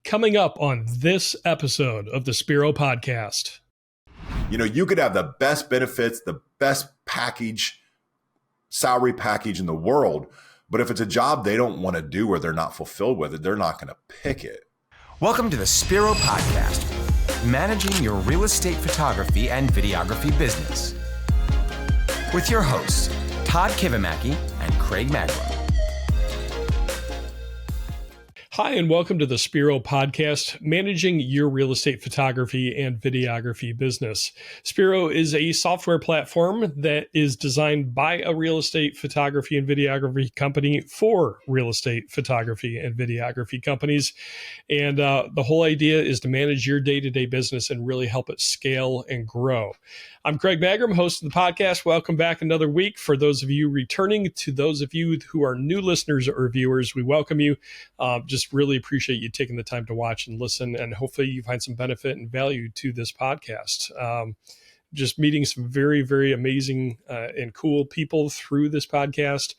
coming up on this episode of the Spiro Podcast. You know, you could have the best benefits, the best salary package in the world, but if it's a job they don't want to do or they're not fulfilled with it, they're not going to pick it. Welcome to the Spiro Podcast, managing your real estate photography and videography business. With your hosts, Todd Craig and Craig Magrum. Hi, and welcome to the Spiro Podcast, managing your real estate photography and videography business. Spiro is a software platform that is designed by a real estate photography and videography company for real estate photography and videography companies. And the whole idea is to manage your day-to-day business and really help it scale and grow. I'm Craig Magrum, host of the podcast. Welcome back another week. For those of you returning, to those of you who are new listeners or viewers, we welcome you. Just really appreciate you taking the time to watch and listen, and hopefully you find some benefit and value to this podcast. Just meeting some very, very amazing and cool people through this podcast.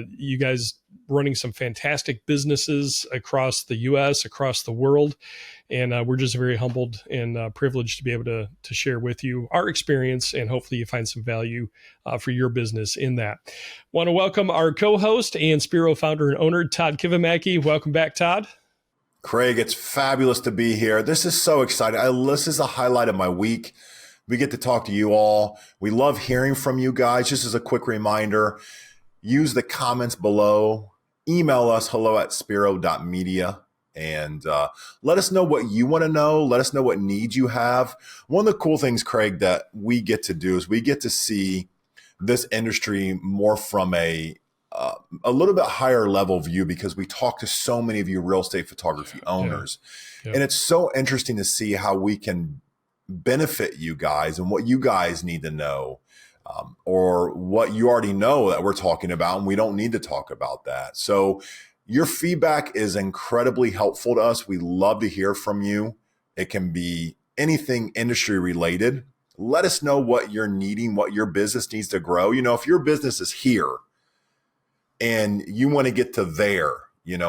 You guys running some fantastic businesses across the U.S., across the world. And we're just very humbled and privileged to be able to share with you our experience, and hopefully you find some value for your business in that. Want to welcome our co-host and Spiro founder and owner, Todd Craig. Welcome back, Todd. Craig, it's fabulous to be here. This is so exciting. This is a highlight of my week. We get to talk to you all. We love hearing from you guys. Just as a quick reminder, use the comments below. Email us, hello@spiro.media. And let us know what you want to know. Let us know what needs you have. One of the cool things, Craig, that we get to do is we get to see this industry more from a little bit higher level view, because we talk to so many of you real estate photography owners. Yeah. And it's so interesting to see how we can benefit you guys and what you guys need to know. Or what you already know that we're talking about, and we don't need to talk about that. So your feedback is incredibly helpful to us. We love to hear from you. It can be anything industry related. Let us know what you're needing, what your business needs to grow. You know, if your business is here and you want to get to there,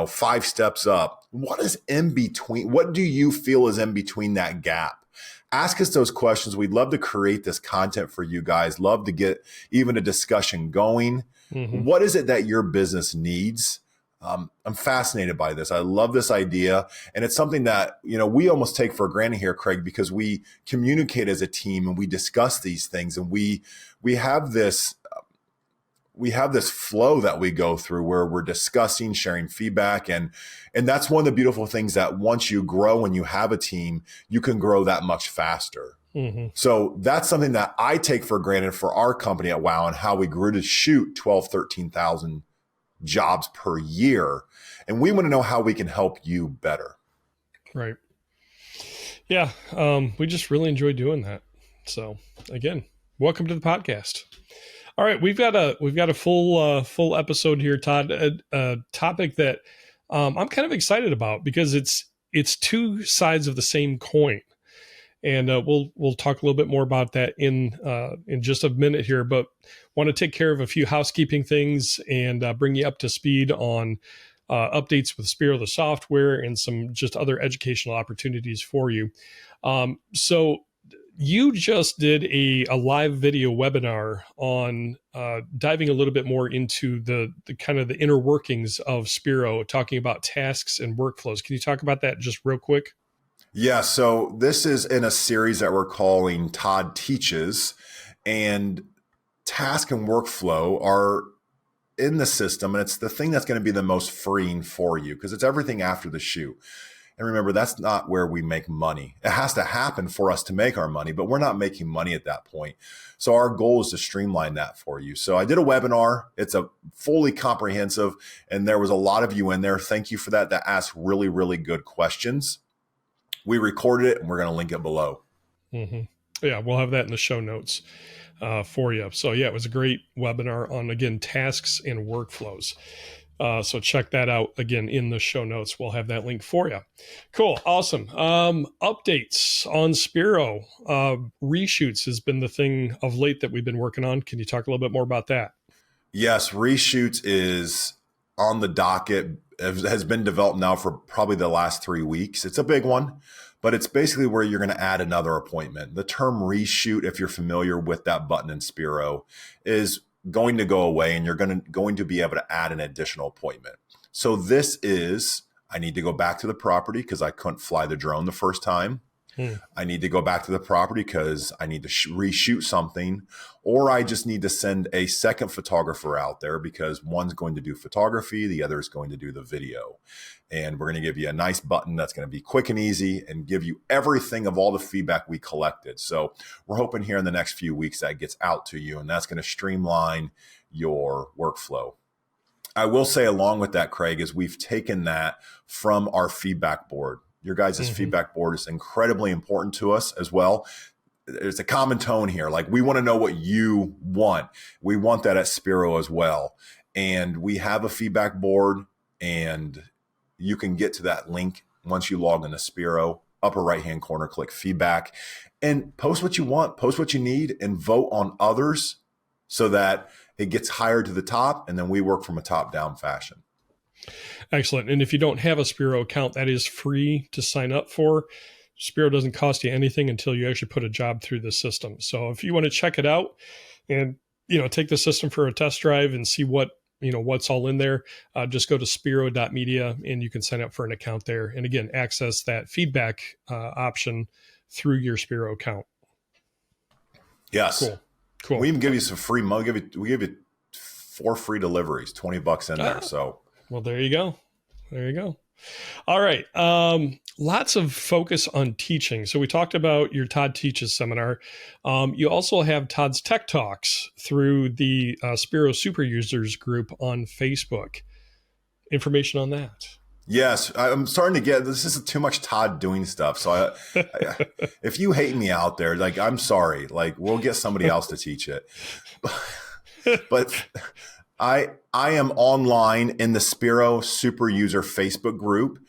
5 steps up, what is in between? What do you feel is in between that gap? Ask us those questions. We'd love to create this content for you guys. Love to get even a discussion going. Mm-hmm. What is it that your business needs? I'm fascinated by this. I love this idea. And it's something that, we almost take for granted here, Craig, because we communicate as a team and we discuss these things, and we have this flow that we go through where we're discussing, sharing feedback. And that's one of the beautiful things, that once you grow and you have a team, you can grow that much faster. Mm-hmm. So that's something that I take for granted for our company at WOW, and how we grew to shoot 12, 13,000 jobs per year. And we want to know how we can help you better. Right. Yeah. We just really enjoy doing that. So again, welcome to the podcast. All right, we've got a full episode here, Todd. A topic that I'm kind of excited about, because it's two sides of the same coin, and we'll talk a little bit more about that in just a minute here. But want to take care of a few housekeeping things and bring you up to speed on updates with Spiro the software and some just other educational opportunities for you. So you just did a live video webinar on diving a little bit more into the kind of the inner workings of Spiro, talking about tasks and workflows. Can you talk about that just real quick? Yeah, so this is in a series that we're calling Todd Teaches, and task and workflow are in the system, and it's the thing that's going to be the most freeing for you, because it's everything after the shoot. And remember, that's not where we make money. It has to happen for us to make our money, but we're not making money at that point. So our goal is to streamline that for you. So I did a webinar. It's a fully comprehensive, and there was a lot of you in there. Thank you for that asked really, really good questions. We recorded it, and we're going to link it below. Mm-hmm. Yeah, we'll have that in the show notes for you. So yeah, it was a great webinar on, again, tasks and workflows. So check that out again in the show notes. We'll have that link for you. Cool. Awesome. Updates on Spiro. Reshoots has been the thing of late that we've been working on. Can you talk a little bit more about that? Yes. Reshoots is on the docket. has been developed now for probably the last 3 weeks. It's a big one, but it's basically where you're going to add another appointment. The term reshoot, if you're familiar with that button in Spiro, is going to go away, and you're going to be able to add an additional appointment. So this is, I need to go back to the property because I couldn't fly the drone the first time. I need to go back to the property because I need to reshoot something, or I just need to send a second photographer out there because one's going to do photography, the other is going to do the video. And we're going to give you a nice button that's going to be quick and easy and give you everything of all the feedback we collected. So we're hoping here in the next few weeks that gets out to you, and that's going to streamline your workflow. I will say along with that, Craig, is we've taken that from our feedback board. Your guys' feedback board is incredibly important to us as well. There's a common tone here. Like, we want to know what you want. We want that at Spiro as well. And we have a feedback board, and you can get to that link once you log into Spiro. Upper right-hand corner, click feedback, and post what you want, post what you need, and vote on others so that it gets higher to the top, and then we work from a top-down fashion. Excellent. And if you don't have a Spiro account, that is free to sign up for. Spiro doesn't cost you anything until you actually put a job through the system. So if you want to check it out and, take the system for a test drive and see what's all in there, just go to spiro.media and you can sign up for an account there. And again, access that feedback option through your Spiro account. Yes. Cool. We even give you some free money. We give you 4 free deliveries, $20 in there. So. Well, there you go. All right. Lots of focus on teaching. So we talked about your Todd Teaches seminar. You also have Todd's Tech Talks through the Spiro Super Users group on Facebook. Information on that. Yes, I'm starting to get, this is too much Todd doing stuff. So if you hate me out there, like, I'm sorry, like, we'll get somebody else to teach it. But I am online in the Spiro Super User Facebook group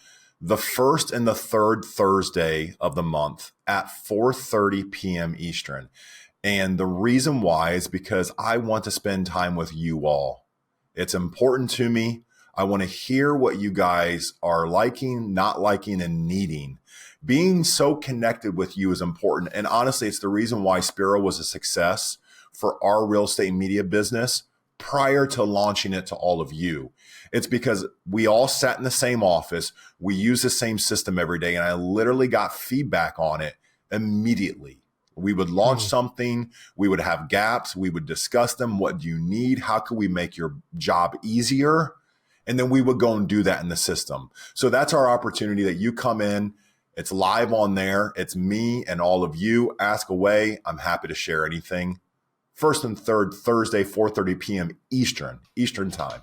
the first and the third Thursday of the month at 4:30 p.m. Eastern. And the reason why is because I want to spend time with you all. It's important to me. I want to hear what you guys are liking, not liking, and needing. Being so connected with you is important. And honestly, it's the reason why Spiro was a success for our real estate media business prior to launching it to all of you. It's because we all sat in the same office. We use the same system every day. And I literally got feedback on it immediately. We would launch something. We would have gaps. We would discuss them. What do you need? How can we make your job easier? And then we would go and do that in the system. So that's our opportunity, that you come in. It's live on there. It's me and all of you. Ask away. I'm happy to share anything. First and third Thursday, 4:30 p.m. Eastern time.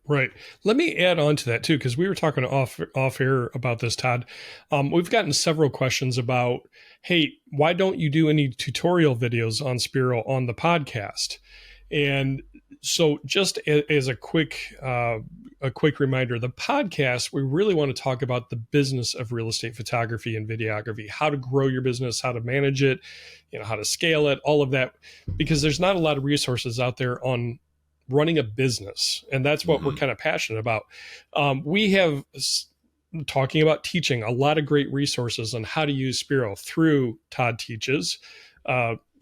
Right. Let me add on to that too, because we were talking off air about this, Todd. We've gotten several questions about, hey, why don't you do any tutorial videos on Spiro on the podcast? And so just as a quick reminder, the podcast, we really want to talk about the business of real estate photography and videography, how to grow your business, how to manage it, how to scale it, all of that, because there's not a lot of resources out there on running a business. And that's what we're kind of passionate about. We have, talking about teaching, a lot of great resources on how to use Spiro through Todd Teaches,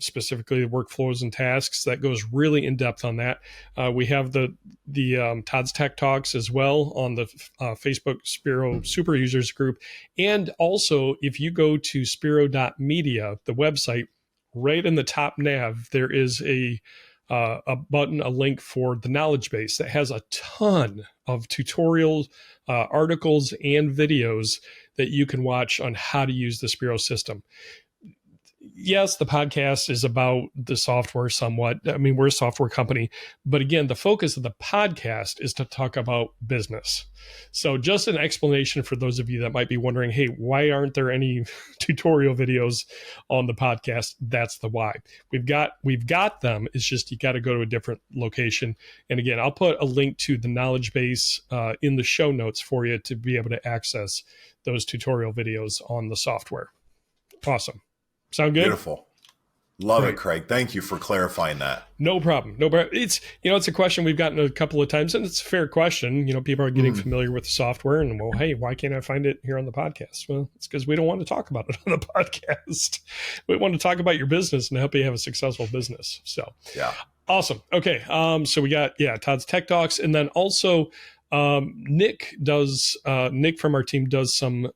specifically the workflows and tasks. That goes really in depth on that. We have the Todd's Tech Talks as well on the Facebook Spiro Super Users group. And also, if you go to spiro.media, the website, right in the top nav, there is a button, a link for the knowledge base that has a ton of tutorials, articles, and videos that you can watch on how to use the Spiro system. Yes, the podcast is about the software somewhat. I mean, we're a software company, but again, the focus of the podcast is to talk about business. So just an explanation for those of you that might be wondering, hey, why aren't there any tutorial videos on the podcast? That's the why. We've got them. It's just, you got to go to a different location. And again, I'll put a link to the knowledge base in the show notes for you to be able to access those tutorial videos on the software. Awesome. Sound good? Beautiful. Love it, Right. Craig. Thank you for clarifying that. No problem. No problem. It's a question we've gotten a couple of times, and it's a fair question. People are getting familiar with the software, and well, hey, why can't I find it here on the podcast? Well, it's because we don't want to talk about it on the podcast. We want to talk about your business and help you have a successful business. So, Yeah. awesome. Okay. So we got Todd's Tech Talks, and then also Nick from our team does some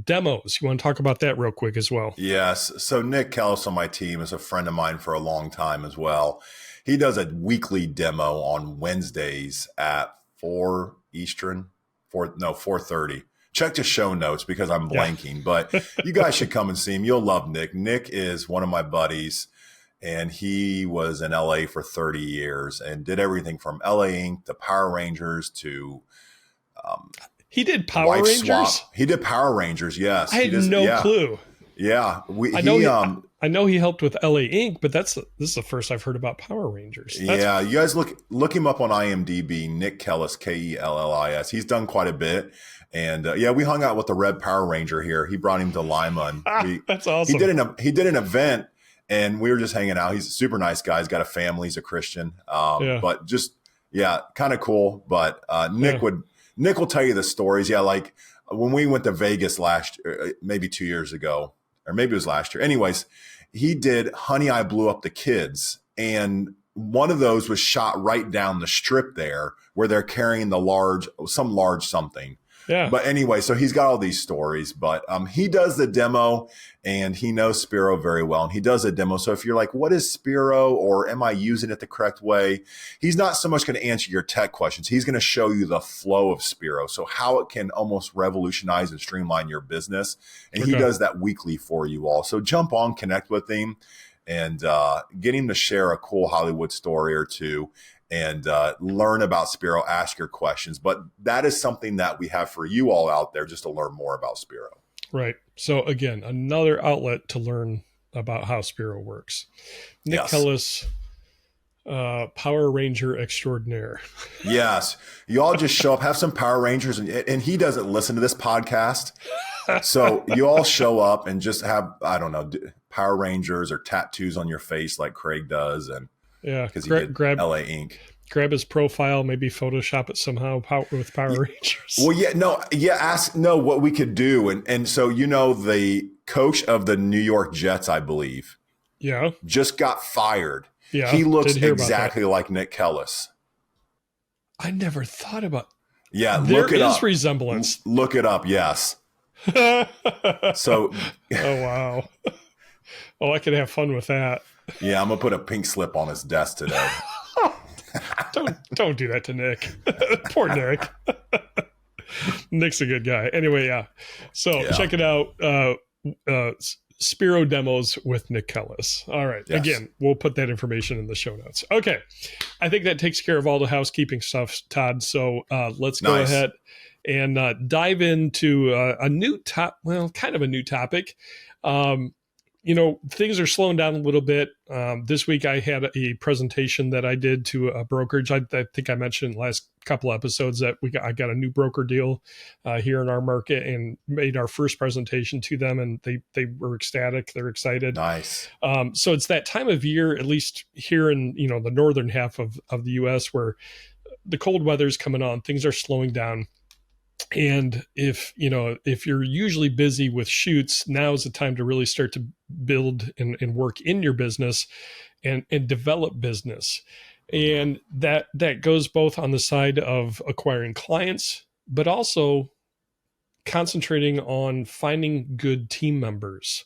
demos. You want to talk about that real quick as well? Yes. So Nick Kellis on my team is a friend of mine for a long time as well. He does a weekly demo on Wednesdays at 4 Eastern, 4:30. Check the show notes because I'm blanking, but you guys should come and see him. You'll love Nick. Nick is one of my buddies, and he was in LA for 30 years and did everything from LA Inc. to Power Rangers to he did Power Rangers. Swap. He did Power Rangers. Yes, I had no clue. Yeah, I know he helped with LA Inc., but this is the first I've heard about Power Rangers. You guys look him up on IMDb. Nick Kellis, Kellis. He's done quite a bit, and we hung out with the Red Power Ranger here. He brought him to Lima, and that's awesome. He did an event, and we were just hanging out. He's a super nice guy. He's got a family. He's a Christian, but just kind of cool. But Nick will tell you the stories. Yeah, like when we went to Vegas maybe 2 years ago, or maybe it was last year. Anyways, he did Honey, I Blew Up the Kids. And one of those was shot right down the strip there where they're carrying some large something. Yeah. But anyway, so he's got all these stories, but he does the demo, and he knows Spiro very well, and he does a demo. So if you're like, what is Spiro, or am I using it the correct way? He's not so much going to answer your tech questions. He's going to show you the flow of Spiro, so how it can almost revolutionize and streamline your business. And he does that weekly for you all. So jump on, connect with him, and get him to share a cool Hollywood story or two, and learn about Spiro, ask your questions. But that is something that we have for you all out there, just to learn more about Spiro. Right. So again, another outlet to learn about how Spiro works. Nick Kellis, Power Ranger extraordinaire. Yes. You all just show up, have some Power Rangers, and he doesn't listen to this podcast. So you all show up and just have, I don't know, Power Rangers or tattoos on your face like Craig does. And because he did LA Inc. Grab his profile, maybe Photoshop it somehow with Power Rangers. Well, what we could do. And so, the coach of the New York Jets, I believe, just got fired. Yeah, he looks exactly like Nick Kellis. I never thought about. Yeah, there is resemblance. Look it up. Yes. So. Oh wow. Oh, I could have fun with that. Yeah, I'm gonna put a pink slip on his desk today. Don't do that to Nick. Poor Nick. Nick's a good guy. Anyway, So check it out. Spiro demos with Nick Kellis. All right. Yes. Again, we'll put that information in the show notes. Okay. I think that takes care of all the housekeeping stuff, Todd. So let's go ahead and dive into a new kind of a new topic. Things are slowing down a little bit. This week I had a presentation that I did to a brokerage. I think I mentioned last couple episodes that I got a new broker deal here in our market, and made our first presentation to them, and they were ecstatic. They're excited. Nice. So it's that time of year, at least here in the northern half of the U.S., where the cold weather's coming on. Things are slowing down. And if you're usually busy with shoots, now is the time to really start to build and work in your business and develop business. And that goes both on the side of acquiring clients, but also concentrating on finding good team members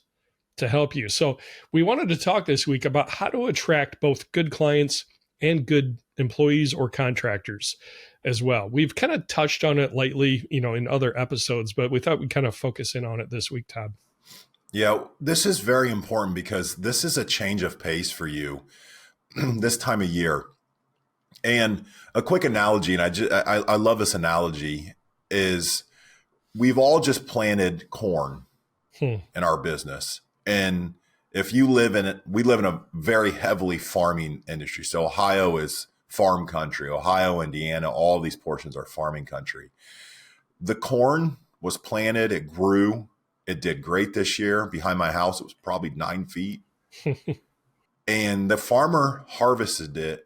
to help you. So we wanted to talk this week about how to attract both good clients and good employees or contractors as well. We've kind of touched on it lightly, in other episodes, but we thought we'd kind of focus in on it this week, Todd. Yeah, this is very important because this is a change of pace for you this time of year. And a quick analogy, and I love this analogy, is we've all just planted corn in our business. And if you live in it, we live in a very heavily farming industry. So Ohio is farm country. Ohio, Indiana, all these portions are farming country. The corn was planted, it grew, it did great this year. Behind my house, it was probably 9 feet. And the farmer harvested it.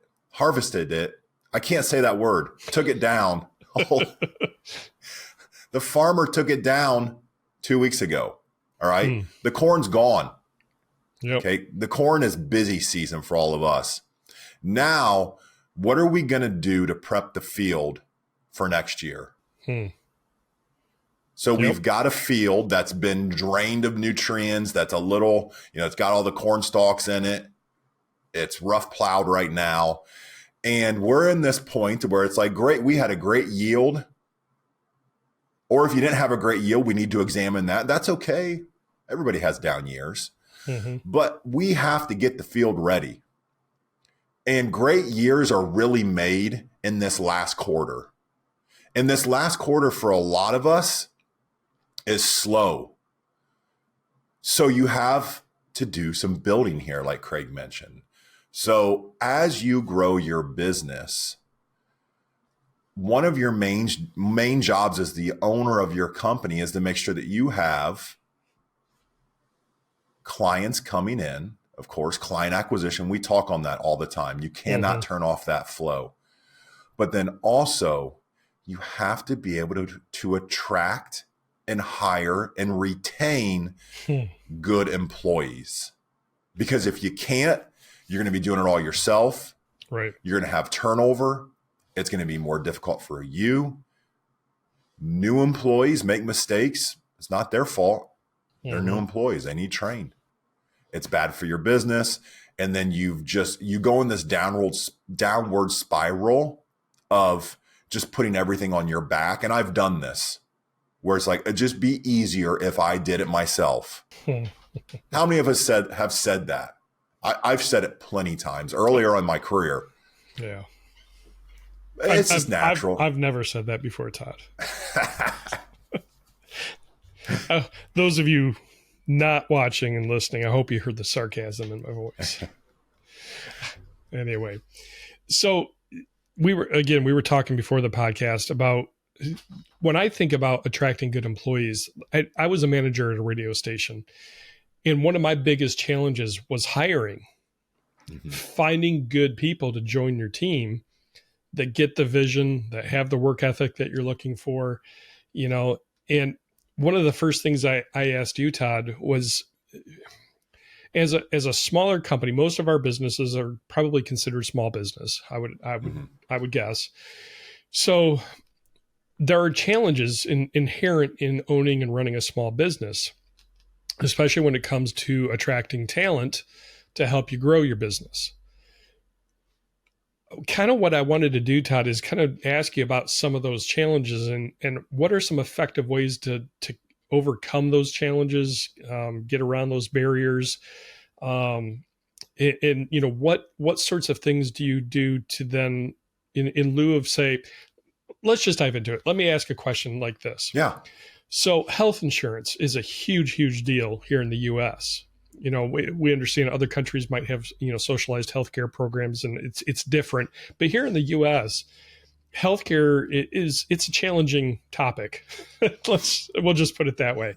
I can't say that word. Took it down. The farmer took it down 2 weeks ago. All right. The corn's gone. Yep. Okay. The corn is busy season for all of us. Now, what are we going to do to prep the field for next year? So we've got a field that's been drained of nutrients. That's a little, it's got all the corn stalks in it. It's rough plowed right now. And we're in this point where it's like, great, we had a great yield. Or if you didn't have a great yield, we need to examine that. That's okay. Everybody has down years. But we have to get the field ready. And great years are really made in this last quarter. And this last quarter for a lot of us is slow. So you have to do some building here, like Craig mentioned. So as you grow your business, one of your main jobs as the owner of your company is to make sure that you have clients coming in. Of course, client acquisition, we talk on that all the time. You cannot turn off that flow. But then also, you have to be able to attract and hire and retain good employees. Because if you can't, you're going to be doing it all yourself. Right. You're going to have turnover. It's going to be more difficult for you. New employees make mistakes. It's not their fault. They're new employees. They need trained. It's bad for your business. And then you go in this downward spiral of just putting everything on your back. And I've done this where it's like, it'd just be easier if I did it myself. How many of us have said that? I've said it plenty times earlier in my career. Yeah. It's just natural. I've never said that before, Todd. Those of you not watching and listening, I hope you heard the sarcasm in my voice. Anyway, so we were talking before the podcast about when I think about attracting good employees. I was a manager at a radio station, and one of my biggest challenges was hiring, finding good people to join your team that get the vision, that have the work ethic that you're looking for, and one of the first things I asked you, Todd, was as a smaller company, most of our businesses are probably considered small business. I would guess. So there are challenges inherent in owning and running a small business, especially when it comes to attracting talent to help you grow your business. Kind of what I wanted to do, Todd, is kind of ask you about some of those challenges and what are some effective ways to overcome those challenges, get around those barriers. And what sorts of things do you do to then, in lieu of say, let's just dive into it. Let me ask a question like this. Yeah. So health insurance is a huge, huge deal here in the U.S. We understand other countries might have, socialized healthcare programs and it's different. But here in the US, healthcare it's a challenging topic. We'll just put it that way.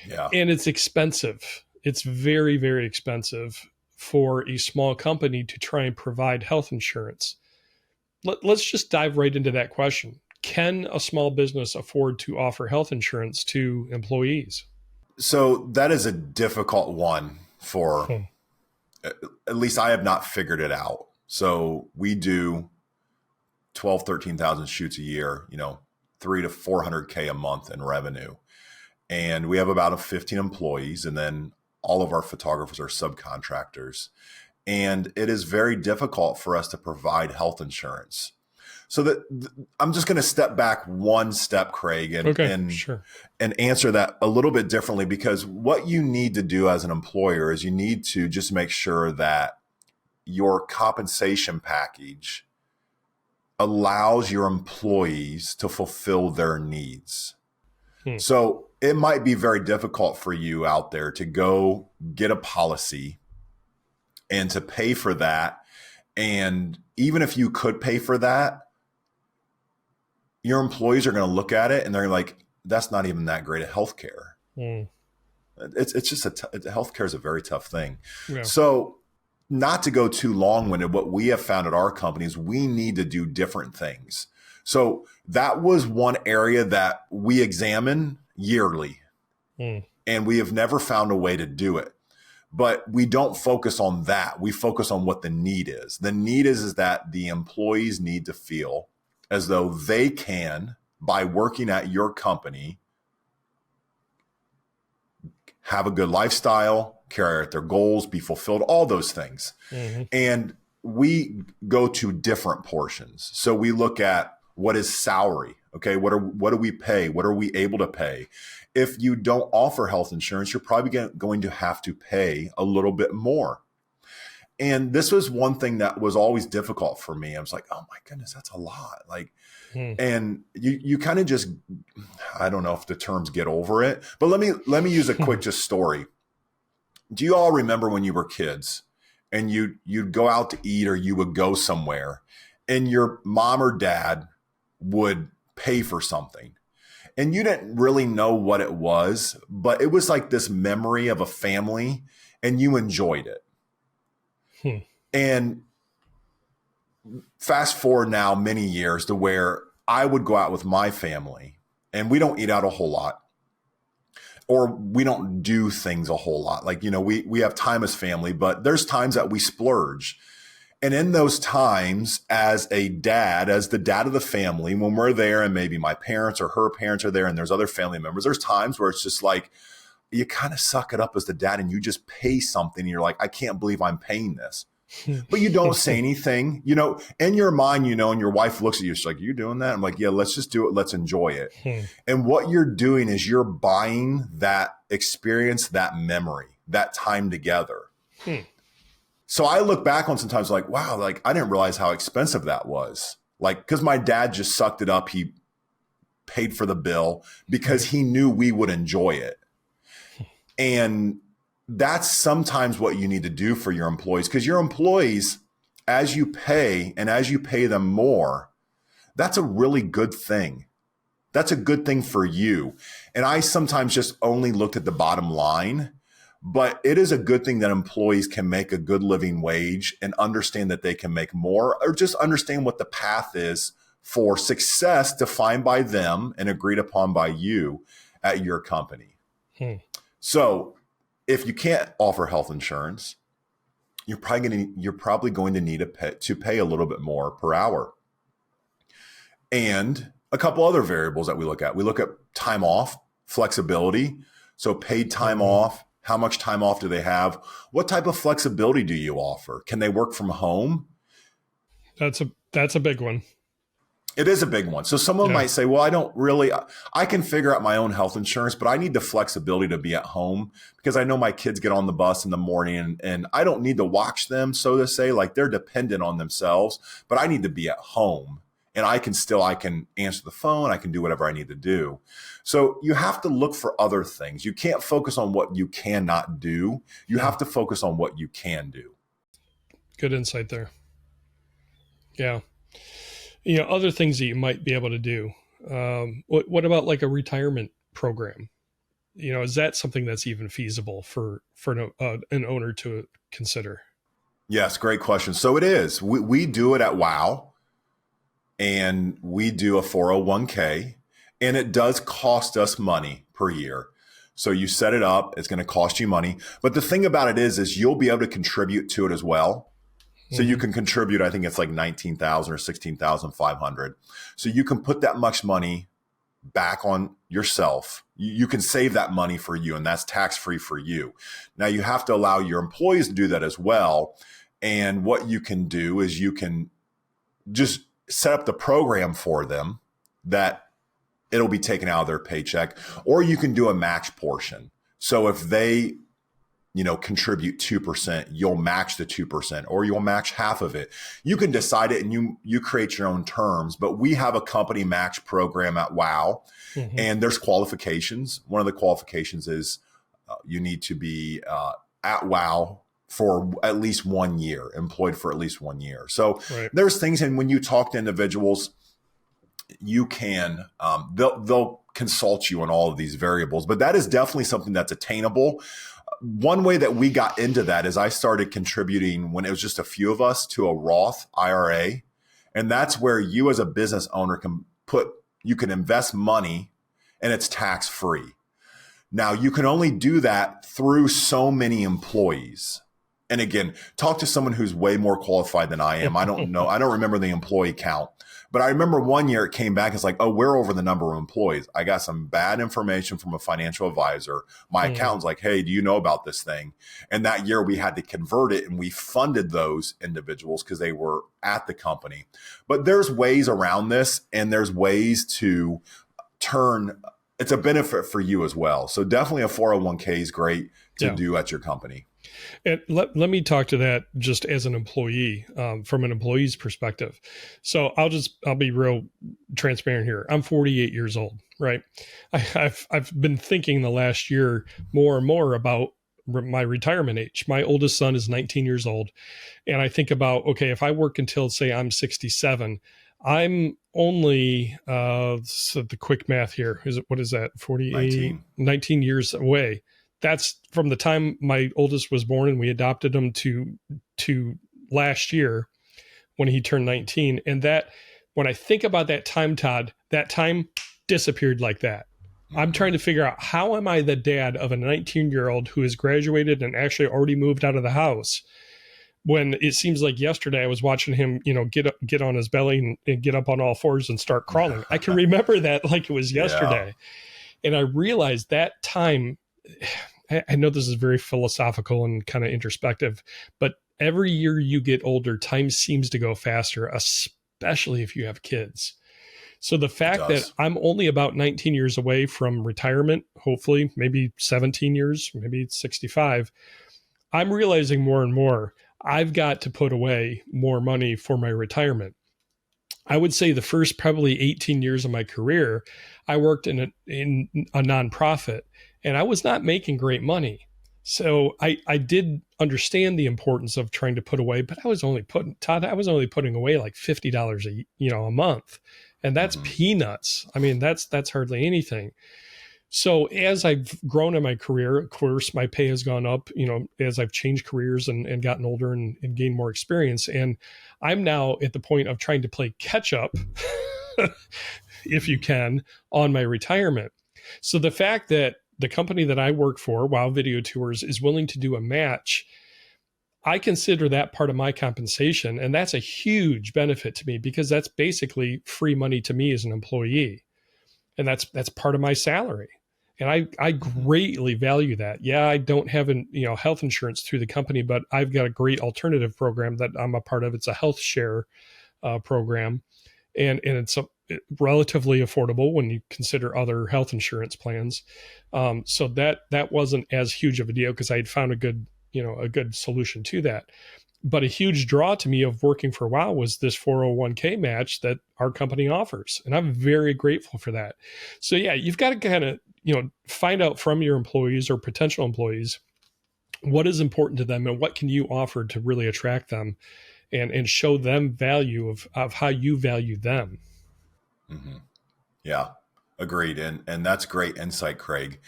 Yeah. And it's expensive. It's very, very expensive for a small company to try and provide health insurance. Let's just dive right into that question. Can a small business afford to offer health insurance to employees? So that is a difficult one for, at least I have not figured it out. So we do 13,000 shoots a year, 300 to 400K a month in revenue. And we have about 15 employees. And then all of our photographers are subcontractors. And it is very difficult for us to provide health insurance. So I'm just going to step back one step, Craig, and answer that a little bit differently, because what you need to do as an employer is you need to just make sure that your compensation package allows your employees to fulfill their needs. So it might be very difficult for you out there to go get a policy and to pay for that. And even if you could pay for that, your employees are going to look at it and they're like, that's not even that great at healthcare. It's just healthcare is a very tough thing. Yeah. So not to go too long-winded, what we have found at our company is we need to do different things. So that was one area that we examine yearly, and we have never found a way to do it. But we don't focus on that. We focus on what the need is. The need is that the employees need to feel as though they can, by working at your company, have a good lifestyle, carry out their goals, be fulfilled, all those things. And we go to different portions. So we look at what is salary. Okay, what do we pay? What are we able to pay? If you don't offer health insurance, you're probably going to have to pay a little bit more. And this was one thing that was always difficult for me. I was like, oh my goodness, that's a lot. And you kind of just, I don't know if the terms get over it, but let me use a quick just story. Do you all remember when you were kids and you'd go out to eat, or you would go somewhere and your mom or dad would pay for something and you didn't really know what it was, but it was like this memory of a family and you enjoyed it. And fast forward now many years to where I would go out with my family and we don't eat out a whole lot, or we don't do things a whole lot. Like, we have time as family, but there's times that we splurge. And in those times, as the dad of the family, when we're there and maybe my parents or her parents are there and there's other family members, there's times where it's just like, you kind of suck it up as the dad and you just pay something. And you're like, I can't believe I'm paying this. But you don't say anything, in your mind, and your wife looks at you. She's like, you doing that? I'm like, yeah, let's just do it. Let's enjoy it. And what you're doing is you're buying that experience, that memory, that time together. So I look back on sometimes like, wow, I didn't realize how expensive that was. Because my dad just sucked it up. He paid for the bill because he knew we would enjoy it. And that's sometimes what you need to do for your employees, because your employees, as you pay and as you pay them more, that's a really good thing. That's a good thing for you. And I sometimes just only looked at the bottom line, but it is a good thing that employees can make a good living wage and understand that they can make more, or just understand what the path is for success defined by them and agreed upon by you at your company. So if you can't offer health insurance, you're probably going to need to pay a little bit more per hour. And a couple other variables that we look at. We look at time off, flexibility. So paid time off, how much time off do they have? What type of flexibility do you offer? Can they work from home? That's a big one. It is a big one. So someone might say, well, I can figure out my own health insurance, but I need the flexibility to be at home because I know my kids get on the bus in the morning and I don't need to watch them, so to say, like they're dependent on themselves, but I need to be at home and I can answer the phone. I can do whatever I need to do. So you have to look for other things. You can't focus on what you cannot do. You have to focus on what you can do. Good insight there. Yeah. Other things that you might be able to do. What about like a retirement program? Is that something that's even feasible for an owner to consider? Yes, great question. So it is. We do it at WOW, and we do a 401k, and it does cost us money per year. So you set it up, it's going to cost you money. But the thing about it is you'll be able to contribute to it as well. So you can contribute, I think it's like $19,000 or $16,500. So you can put that much money back on yourself. You can save that money for you, and that's tax-free for you. Now you have to allow your employees to do that as well. And what you can do is you can just set up the program for them that it'll be taken out of their paycheck, or you can do a match portion. So if they contribute 2%, you'll match the 2%, or you'll match half of it. You can decide it and you create your own terms, but we have a company match program at WOW, and there's qualifications. One of the qualifications is you need to be at WOW for at least 1 year, employed for at least 1 year. So there's things, and when you talk to individuals, you can, they'll consult you on all of these variables, but that is definitely something that's attainable. One way that we got into that is I started contributing when it was just a few of us to a Roth IRA. And that's where you as a business owner you can invest money and it's tax free. Now you can only do that through so many employees. And again, talk to someone who's way more qualified than I am. I don't know. I don't remember the employee count, but I remember one year it came back. It's like, oh, we're over the number of employees. I got some bad information from a financial advisor. My accountant's like, hey, do you know about this thing? And that year we had to convert it and we funded those individuals because they were at the company. But there's ways around this and there's ways to it's a benefit for you as well. So definitely a 401k is great to do at your company. And let me talk to that just as an employee, from an employee's perspective. So I'll be real transparent here. I'm 48 years old, right? I've been thinking the last year more and more about my retirement age. My oldest son is 19 years old. And I think about, okay, if I work until say I'm 67, I'm only, so the quick math here, what is that? 48, 19 years away. That's from the time my oldest was born and we adopted him to last year when he turned 19. And that, when I think about that time, Todd, that time disappeared like that. I'm trying to figure out, how am I the dad of a 19-year-old who has graduated and actually already moved out of the house, when it seems like yesterday I was watching him, get on his belly and get up on all fours and start crawling. I can remember that like it was yesterday. Yeah. And I realized that time, I know this is very philosophical and kind of introspective, but every year you get older, time seems to go faster, especially if you have kids. So the fact that I'm only about 19 years away from retirement, hopefully maybe 17 years, maybe 65, I'm realizing more and more I've got to put away more money for my retirement. I would say the first probably 18 years of my career, I worked in a nonprofit, and I was not making great money. So I did understand the importance of trying to put away, but I was only putting away like $50 a month. And that's peanuts. I mean, that's hardly anything. So as I've grown in my career, of course, my pay has gone up, as I've changed careers and gotten older and gained more experience. And I'm now at the point of trying to play catch up, if you can, on my retirement. So the fact that the company that I work for, Wow Video Tours, is willing to do a match, I consider that part of my compensation. And that's a huge benefit to me, because that's basically free money to me as an employee. And that's part of my salary. And I greatly value that. Yeah, I don't have health insurance through the company, but I've got a great alternative program that I'm a part of. It's a health share program. And it's relatively affordable when you consider other health insurance plans. So that wasn't as huge of a deal, because I had found a good solution to that. But a huge draw to me of working for WOW was this 401k match that our company offers. And I'm very grateful for that. So yeah, you've got to kind of, find out from your employees or potential employees what is important to them and what can you offer to really attract them and show them value of how you value them. Mm-hmm. Yeah, agreed. And that's great insight, Craig.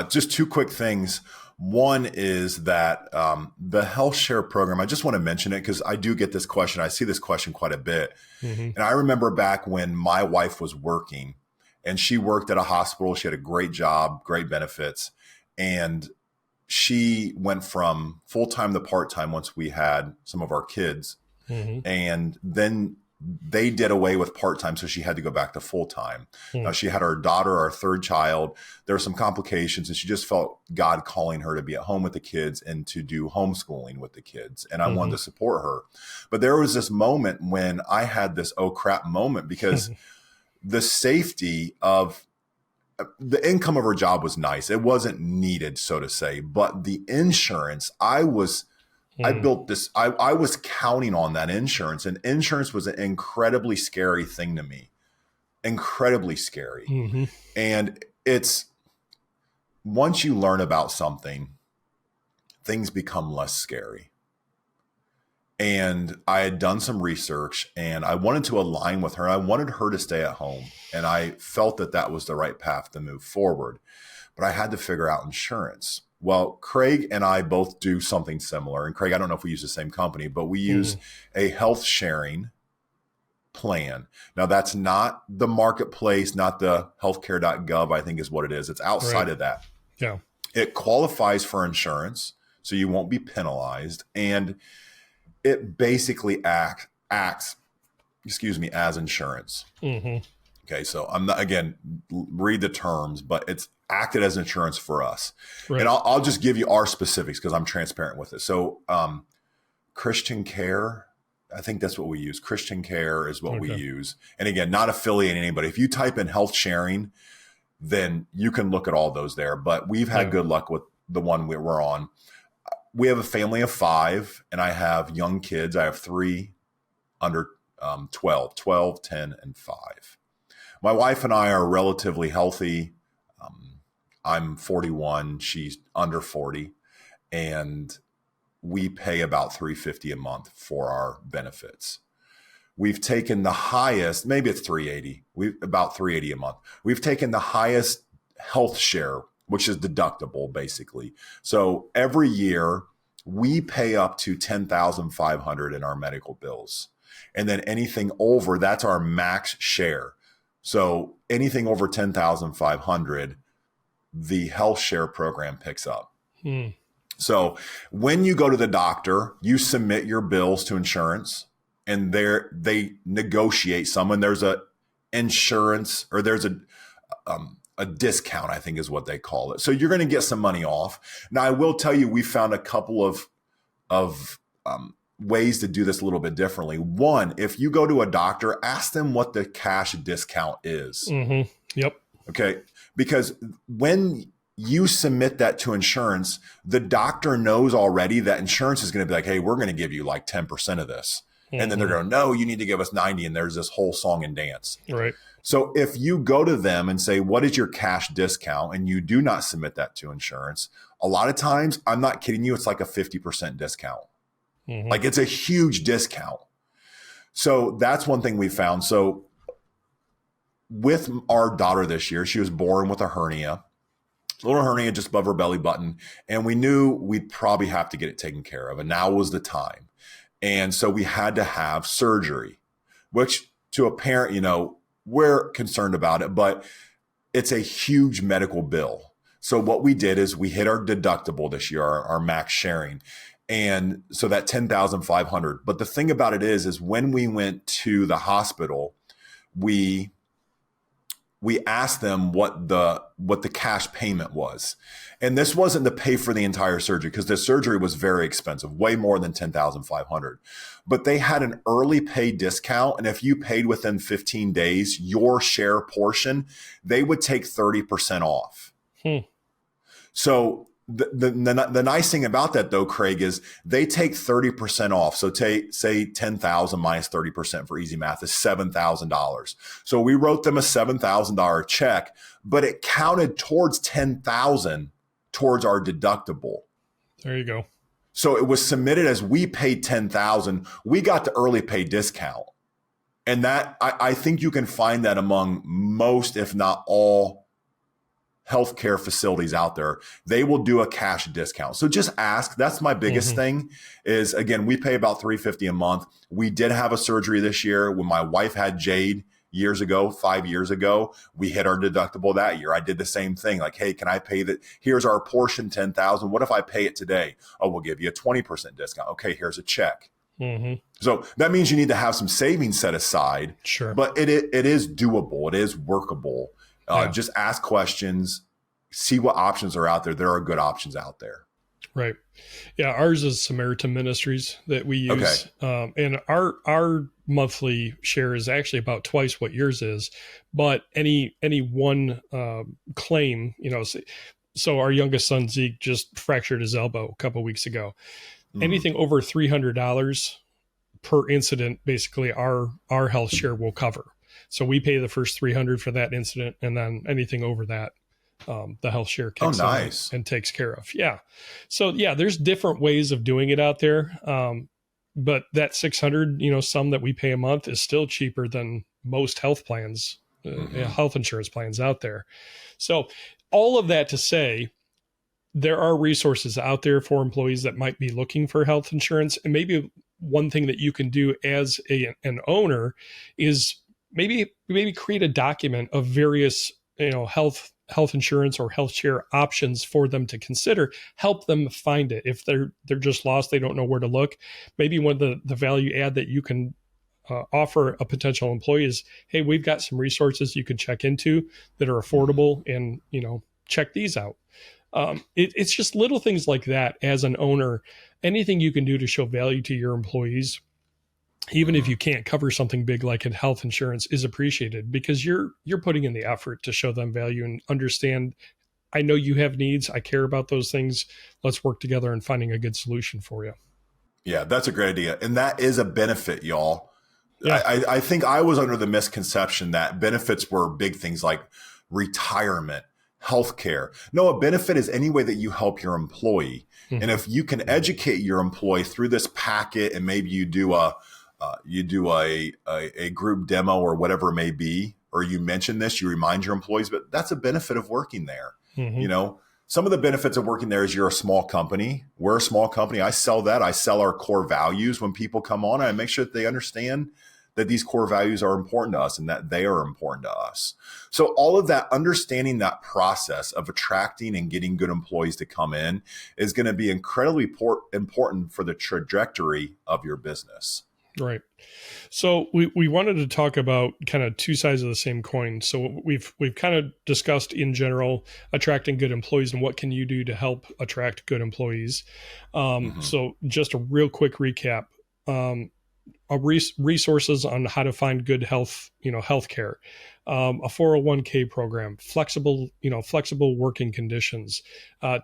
Just two quick things. One is that the health share program, I just want to mention it because I do get this question. I see this question quite a bit. Mm-hmm. And I remember back when my wife was working, and she worked at a hospital. She had a great job, great benefits. And she went from full-time to part-time once we had some of our kids. Mm-hmm. And then they did away with part-time, so she had to go back to full-time. Now she had our daughter, our third child. There were some complications, and she just felt God calling her to be at home with the kids and to do homeschooling with the kids. And I wanted to support her. But there was this moment when I had this oh crap moment, because the safety of the income of her job was nice. It wasn't needed, so to say, but the insurance, I built this, I was counting on that insurance, and insurance was an incredibly scary thing to me. Incredibly scary. Mm-hmm. And it's, once you learn about something, things become less scary. And I had done some research and I wanted to align with her. I wanted her to stay at home. And I felt that that was the right path to move forward. But I had to figure out insurance. Well, Craig and I both do something similar. And Craig, I don't know if we use the same company, but we use a health sharing plan. Now, that's not the marketplace, not the healthcare.gov, I think is what it is. It's outside of that. Yeah. It qualifies for insurance, so you won't be penalized. And it basically acts, as insurance. Okay, so I'm not, again, read the terms, but it's acted as insurance for us. Right. And I'll just give you our specifics because I'm transparent with it. So Christian Care, I think that's what we use. Christian Care is what we use. And again, not affiliating anybody. If you type in health sharing, then you can look at all those there. But we've had good luck with the one we're on. We have a family of 5, and I have young kids. I have 3 under 12, 10, and 5. My wife and I are relatively healthy. I'm 41. She's under 40. And we pay about $350 a month for our benefits. We've taken the highest, maybe it's $380. About $380 a month. We've taken the highest health share, which is deductible, basically. So every year we pay up to $10,500 in our medical bills. And then anything over, that's our max share. So anything over $10,500, the health share program picks up. So when you go to the doctor, you submit your bills to insurance, and they negotiate some, and there's a insurance, or there's a discount, I think is what they call it. So you're going to get some money off. Now, I will tell you, we found a couple of ways to do this a little bit differently. One, if you go to a doctor, ask them what the cash discount is. Yep. Okay. Because when you submit that to insurance, the doctor knows already that insurance is going to be like, hey, we're going to give you like 10% of this. And then they're going, no, you need to give us 90. And there's this whole song and dance. Right. So if you go to them and say, what is your cash discount? And you do not submit that to insurance, a lot of times, I'm not kidding you, it's like a 50% discount. Like it's a huge discount. So that's one thing we found. So with our daughter this year, she was born with a hernia, a little hernia just above her belly button. And we knew we'd probably have to get it taken care of. And now was the time. And so we had to have surgery, which to a parent, we're concerned about it, but it's a huge medical bill. So what we did is we hit our deductible this year, our max sharing. And so that $10,500. But the thing about it is when we went to the hospital, we asked them what the cash payment was. And this wasn't to pay for the entire surgery, because the surgery was very expensive, way more than $10,500. But they had an early pay discount. And if you paid within 15 days, your share portion, they would take 30% off. So the nice thing about that, though, Craig, is they take 30% off. So say 10,000 minus 30% for easy math is $7,000. So we wrote them a $7,000 check, but it counted towards 10,000 towards our deductible. There you go. So it was submitted as we paid 10,000. We got the early pay discount. And that I think you can find that among most, if not all, healthcare facilities out there. They will do a cash discount. So just ask. That's my biggest thing is, again, we pay about $350 a month. We did have a surgery this year when my wife had Jade 5 years ago. We hit our deductible that year. I did the same thing. Like, hey, can I pay that? Here's our portion, 10,000. What if I pay it today? Oh, we'll give you a 20% discount. Okay, here's a check. So that means you need to have some savings set aside. Sure. But it is doable. It is workable. Just ask questions, see what options are out there. There are good options out there. Right. Yeah. Ours is Samaritan Ministries that we use. Okay. And our monthly share is actually about twice what yours is, but any one claim, so our youngest son, Zeke, just fractured his elbow a couple of weeks ago. Anything over $300 per incident, basically our health share will cover. So we pay the first $300 for that incident, and then anything over that, the health share kicks in and takes care of. Yeah. So yeah, there's different ways of doing it out there. but that 600, sum that we pay a month is still cheaper than most health plans, health insurance plans out there. So all of that to say, there are resources out there for employees that might be looking for health insurance. And maybe one thing that you can do as an owner is maybe create a document of various, health insurance or health share options for them to consider, help them find it. If they're just lost, they don't know where to look. Maybe one of the value add that you can offer a potential employee is, hey, we've got some resources you can check into that are affordable, and, check these out. It's just little things like that as an owner. Anything you can do to show value to your employees, even if you can't cover something big like in health insurance, is appreciated, because you're putting in the effort to show them value and understand, I know you have needs. I care about those things. Let's work together in finding a good solution for you. Yeah, that's a great idea. And that is a benefit, y'all. Yeah. I think I was under the misconception that benefits were big things like retirement, healthcare. No, a benefit is any way that you help your employee. Mm-hmm. And if you can educate your employee through this packet, and maybe you do a group demo or whatever it may be, or you mention this, you remind your employees, but that's a benefit of working there. Mm-hmm. Some of the benefits of working there is you're a small company. We're a small company. I sell that. I sell our core values when people come on. I make sure that they understand that these core values are important to us and that they are important to us. So all of that, understanding that process of attracting and getting good employees to come in is going to be incredibly important for the trajectory of your business. Right. So we wanted to talk about kind of two sides of the same coin. So we've kind of discussed in general attracting good employees and what can you do to help attract good employees. So just a real quick recap. Resources on how to find good healthcare, a 401k program, flexible working conditions,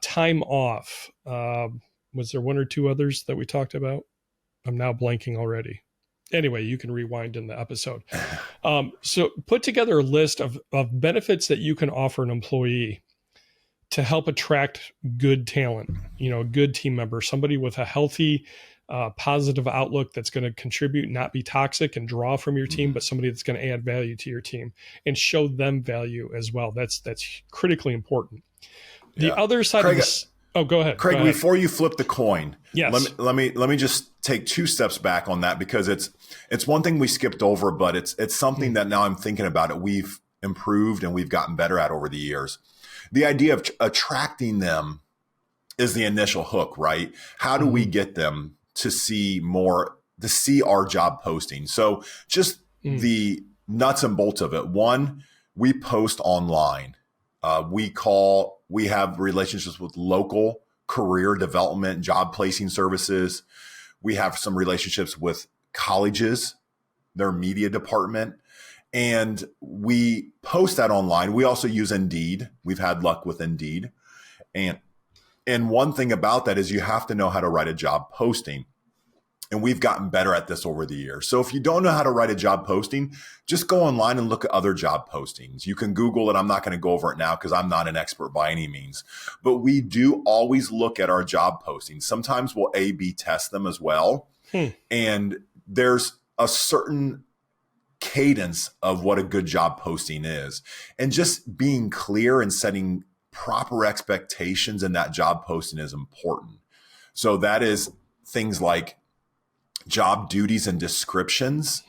time off. Was there one or two others that we talked about? I'm now blanking already. Anyway, you can rewind in the episode. So put together a list of benefits that you can offer an employee to help attract good talent, good team member, somebody with a healthy, positive outlook that's going to contribute, not be toxic and draw from your team, but somebody that's going to add value to your team and show them value as well. That's critically important. The other side of this. Oh, go ahead. Craig, before you flip the coin, yes. let me just take 2 steps back on that, because it's one thing we skipped over, but it's something that now I'm thinking about it. We've improved and we've gotten better at over the years. The idea of attracting them is the initial hook, right? How do we get them to see our job posting? So just the nuts and bolts of it. One, we post online. We have relationships with local career development, job placing services. We have some relationships with colleges, their media department, and we post that online. We also use Indeed. We've had luck with Indeed. And one thing about that is you have to know how to write a job posting. And we've gotten better at this over the years. So if you don't know how to write a job posting, just go online and look at other job postings. You can Google it. I'm not going to go over it now because I'm not an expert by any means. But we do always look at our job postings. Sometimes we'll A/B test them as well. And there's a certain cadence of what a good job posting is. And just being clear and setting proper expectations in that job posting is important. So that is things like job duties and descriptions.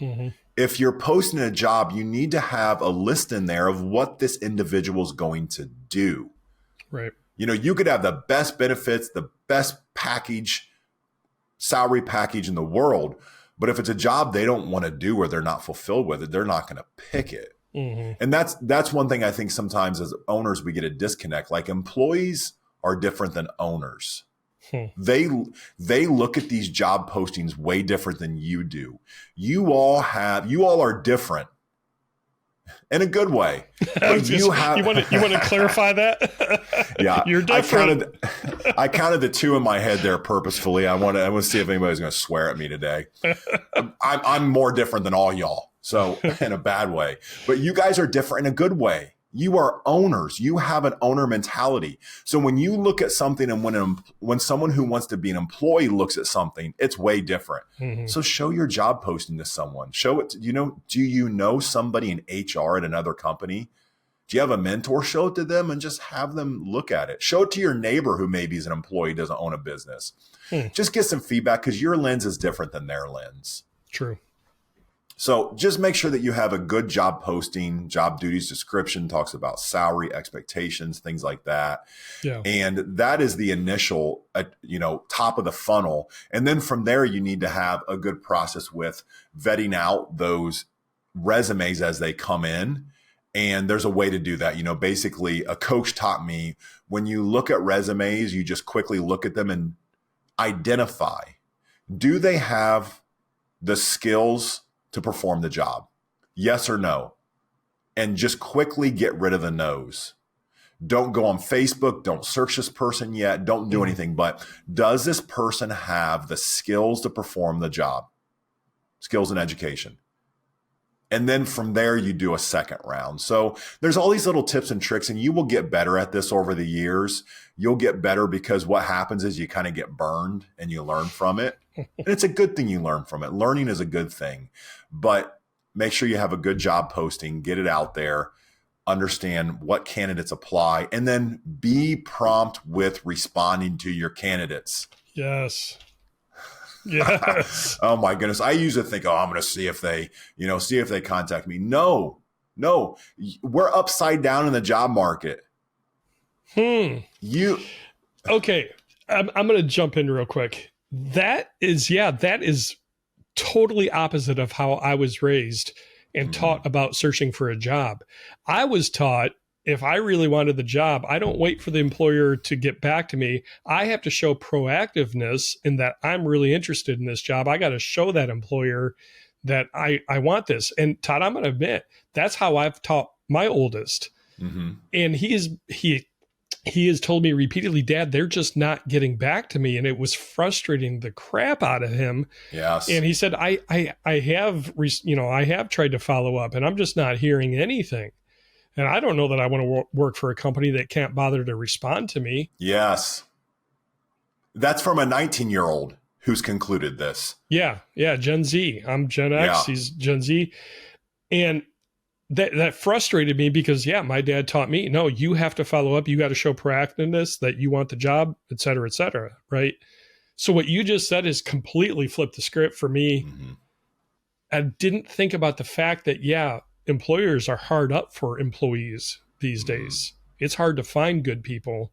If you're posting a job, you need to have a list in there of what this individual is going to do. Right. You could have the best benefits, the best salary package in the world, but if it's a job they don't want to do or they're not fulfilled with it, they're not going to pick it. And that's one thing I think sometimes as owners we get a disconnect. Like, employees are different than owners. They look at these job postings way different than you do. You all are different in a good way. But you want to clarify that? Yeah, you're different. I counted the 2 in my head there purposefully. I want to see if anybody's going to swear at me today. I'm more different than all y'all. So in a bad way, but you guys are different in a good way. You are owners. You have an owner mentality. So when you look at something and when someone who wants to be an employee looks at something, it's way different. Mm-hmm. So show your job posting to someone. Show it. Do you know somebody in HR at another company? Do you have a mentor? Show it to them and just have them look at it. Show it to your neighbor who maybe is an employee, doesn't own a business. Just get some feedback because your lens is different than their lens. True. So just make sure that you have a good job posting, job duties description, talks about salary expectations, things like that. Yeah. And that is the initial, top of the funnel. And then from there, you need to have a good process with vetting out those resumes as they come in. And there's a way to do that. Basically a coach taught me when you look at resumes, you just quickly look at them and identify, do they have the skills to perform the job? Yes or no? And just quickly get rid of the no's. Don't go on Facebook. Don't search this person yet. Don't do anything. But does this person have the skills to perform the job? Skills and education. And then from there, you do a second round. So there's all these little tips and tricks, and you will get better at this over the years. You'll get better because what happens is you kind of get burned and you learn from it. And it's a good thing you learn from it. Learning is a good thing. But make sure you have a good job posting, get it out there, understand what candidates apply, and then be prompt with responding to your candidates. Yes. Yes. Oh my goodness. I usually think, I'm going to see if they contact me. No, we're upside down in the job market. Okay. I'm going to jump in real quick. That is totally opposite of how I was raised and taught about searching for a job. I was taught, if I really wanted the job, I don't wait for the employer to get back to me. I have to show proactiveness in that I'm really interested in this job. I got to show that employer that I want this. And Todd, I'm going to admit, that's how I've taught my oldest. Mm-hmm. And he has told me repeatedly, Dad, they're just not getting back to me. And it was frustrating the crap out of him. Yes. And he said, I have tried to follow up and I'm just not hearing anything. And I don't know that I want to work for a company that can't bother to respond to me. Yes. That's from a 19-year-old who's concluded this. Yeah. Gen Z. I'm Gen X. Yeah. He's Gen Z. And that frustrated me because, my dad taught me, no, you have to follow up. You got to show proactiveness that you want the job, et cetera, right? So what you just said is completely flipped the script for me. Mm-hmm. I didn't think about the fact that, employers are hard up for employees these days. It's hard to find good people.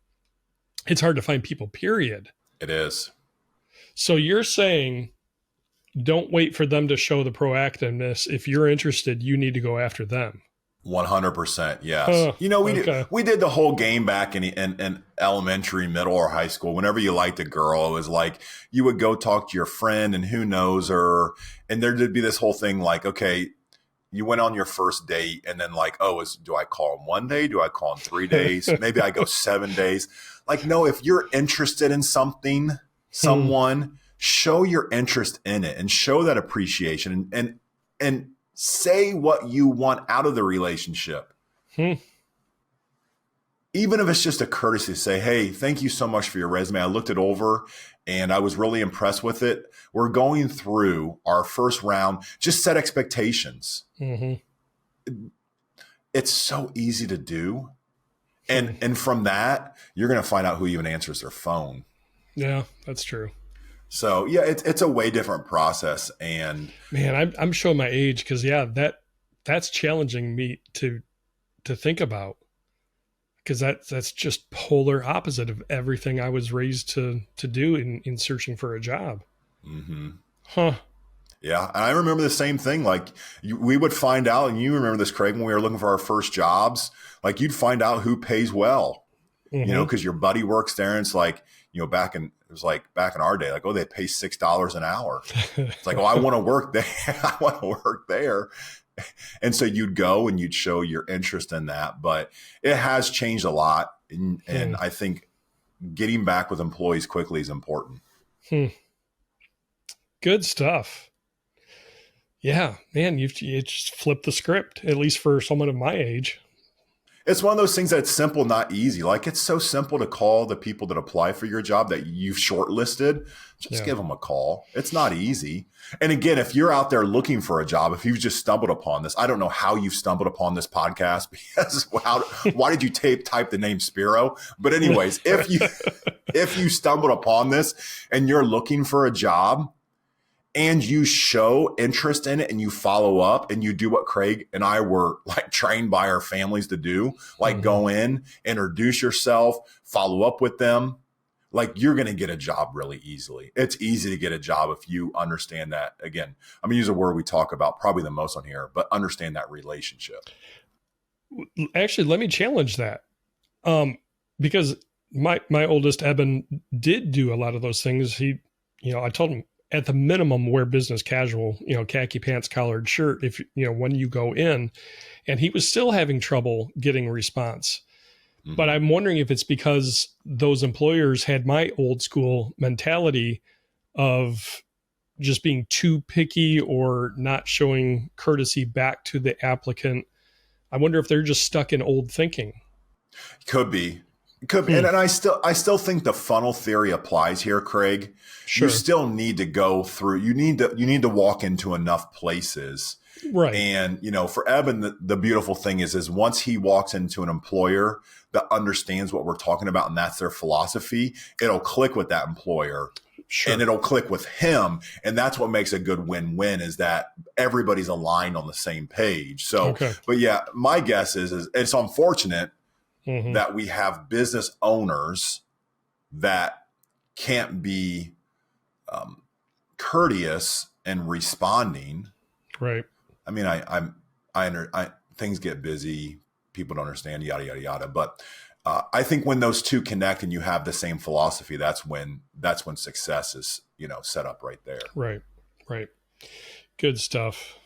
It's hard to find people, period. It is. So you're saying don't wait for them to show the proactiveness. If you're interested, you need to go after them. 100%. Yes. We did the whole game back in elementary, middle, or high school. Whenever you liked a girl, it was like you would go talk to your friend and who knows her. And there'd be this whole thing like, okay, you went on your first date and then like, do I call him 1 day? Do I call him 3 days? Maybe I go 7 days. Like, no, if you're interested in someone, show your interest in it and show that appreciation and say what you want out of the relationship. Even if it's just a courtesy to say, hey, thank you so much for your resume. I looked it over and I was really impressed with it. We're going through our first round. Just set expectations. Mm-hmm. It's so easy to do. And from that, you're going to find out who even answers their phone. Yeah, that's true. So it's a way different process. And man, I'm showing my age because that's challenging me to think about. Because that's just polar opposite of everything I was raised to do in searching for a job. Mm-hmm. Huh. Yeah. And I remember the same thing. Like we would find out, and you remember this, Craig, when we were looking for our first jobs, like you'd find out who pays well, because your buddy works there. And it's like, back in our day, like, they pay $6 an hour. It's like, I want to work there. I want to work there. And so you'd go and you'd show your interest in that, but it has changed a lot. And I think getting back with employees quickly is important. Good stuff. Yeah, man, you just flipped the script, at least for someone of my age. It's one of those things that's simple, not easy. Like it's so simple to call the people that apply for your job that you've shortlisted. Just give them a call. It's not easy. And again, if you're out there looking for a job, if you've just stumbled upon this, I don't know how you've stumbled upon this podcast because why did you type the name Spiro? But anyways, if you stumbled upon this and you're looking for a job, and you show interest in it and you follow up and you do what Craig and I were like trained by our families to do, like go in, introduce yourself, follow up with them, like you're going to get a job really easily. It's easy to get a job if you understand that. Again, I'm going to use a word we talk about probably the most on here, but understand that relationship. Actually, let me challenge that. Because my oldest Eben did do a lot of those things. I told him, at the minimum, wear business casual, khaki pants, collared shirt, when you go in, and he was still having trouble getting a response. Mm-hmm. But I'm wondering if it's because those employers had my old school mentality of just being too picky or not showing courtesy back to the applicant. I wonder if they're just stuck in old thinking. Could be. And I still think the funnel theory applies here, Craig. Sure. You still need to go through. You need to walk into enough places, right? And for Eben, the beautiful thing is once he walks into an employer that understands what we're talking about and that's their philosophy, it'll click with that employer. Sure. And it'll click with him. And that's what makes a good win-win is that everybody's aligned on the same page. So, But yeah, my guess is it's unfortunate that we have business owners that can't be courteous and responding. Right. I mean, I things get busy. People don't understand, yada, yada, yada. But I think when those two connect and you have the same philosophy, that's when success is, set up right there. Right. Right. Good stuff.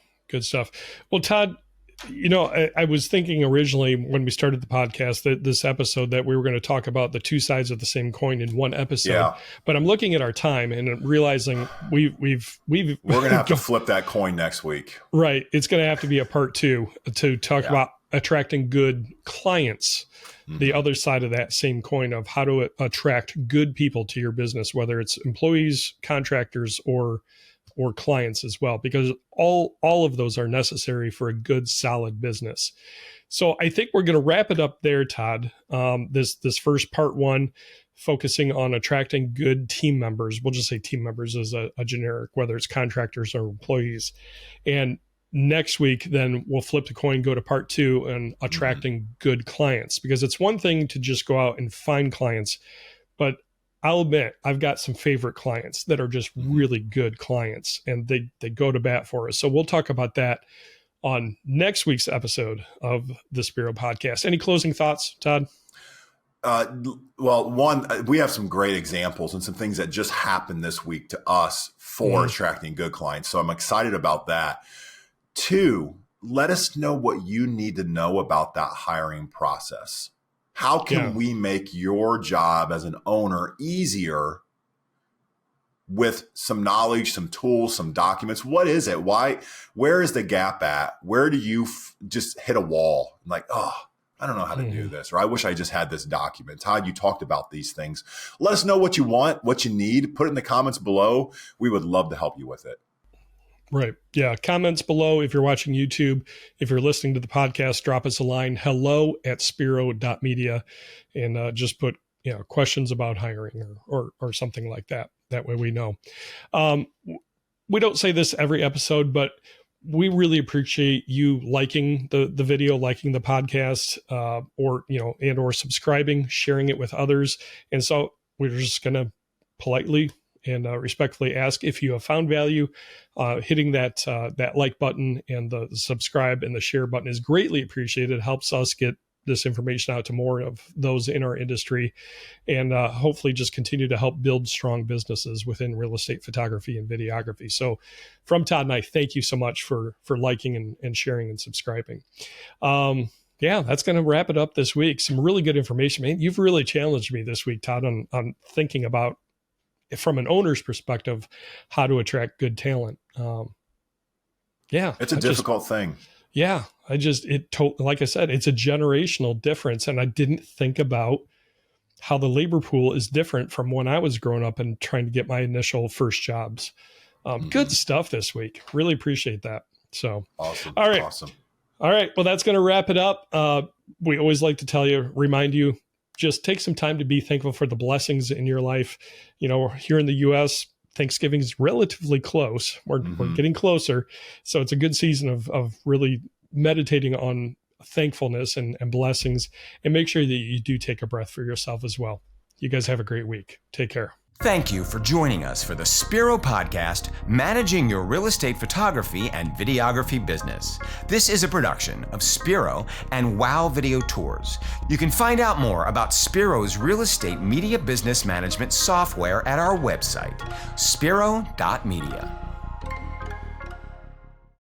Well, Todd, I was thinking originally when we started the podcast that this episode that we were going to talk about the two sides of the same coin in one episode, but I'm looking at our time and realizing we're going to have to flip that coin next week. Right. It's going to have to be a part 2 to talk about attracting good clients, the other side of that same coin of how to attract good people to your business, whether it's employees, contractors, or clients as well, because all of those are necessary for a good, solid business. So I think we're going to wrap it up there, Todd. This first part 1, focusing on attracting good team members. We'll just say team members as a generic, whether it's contractors or employees. And next week, then we'll flip the coin, go to part 2 and attracting good clients, because it's one thing to just go out and find clients, but I'll admit, I've got some favorite clients that are just really good clients and they go to bat for us. So we'll talk about that on next week's episode of the Spiro podcast. Any closing thoughts, Todd? Well, one, we have some great examples and some things that just happened this week to us for attracting good clients. So I'm excited about that. 2, let us know what you need to know about that hiring process. How can we make your job as an owner easier with some knowledge, some tools, some documents? What is it? Where is the gap at? Where do you just hit a wall? Like, I don't know how to do this, or I wish I just had this document. Todd, you talked about these things. Let us know what you want, what you need. Put it in the comments below. We would love to help you with it. Right. Yeah. Comments below. If you're watching YouTube, if you're listening to the podcast, drop us a line, hello@spiro.media, and just put, questions about hiring or something like that. That way we know. We don't say this every episode, but we really appreciate you liking the video, liking the podcast, or subscribing, sharing it with others. And so we're just going to politely and respectfully ask if you have found value. Hitting that like button and the subscribe and the share button is greatly appreciated. It helps us get this information out to more of those in our industry, and hopefully just continue to help build strong businesses within real estate photography and videography. So from Todd and I, thank you so much for liking and sharing and subscribing. That's going to wrap it up this week. Some really good information, man. You've really challenged me this week, Todd, on thinking about, from an owner's perspective, how to attract good talent. It's a difficult thing. Yeah, like I said, it's a generational difference. And I didn't think about how the labor pool is different from when I was growing up and trying to get my initial first jobs. Good stuff this week. Really appreciate that. So, awesome. All right. Awesome. All right. Well, that's going to wrap it up. We always like to remind you, just take some time to be thankful for the blessings in your life. Here in the U.S., Thanksgiving is relatively close. We're getting closer. So it's a good season of really meditating on thankfulness and blessings, and make sure that you do take a breath for yourself as well. You guys have a great week. Take care. Thank you for joining us for the Spiro Podcast, Managing Your Real Estate Photography and Videography Business. This is a production of Spiro and Wow Video Tours. You can find out more about Spiro's real estate media business management software at our website, spiro.media.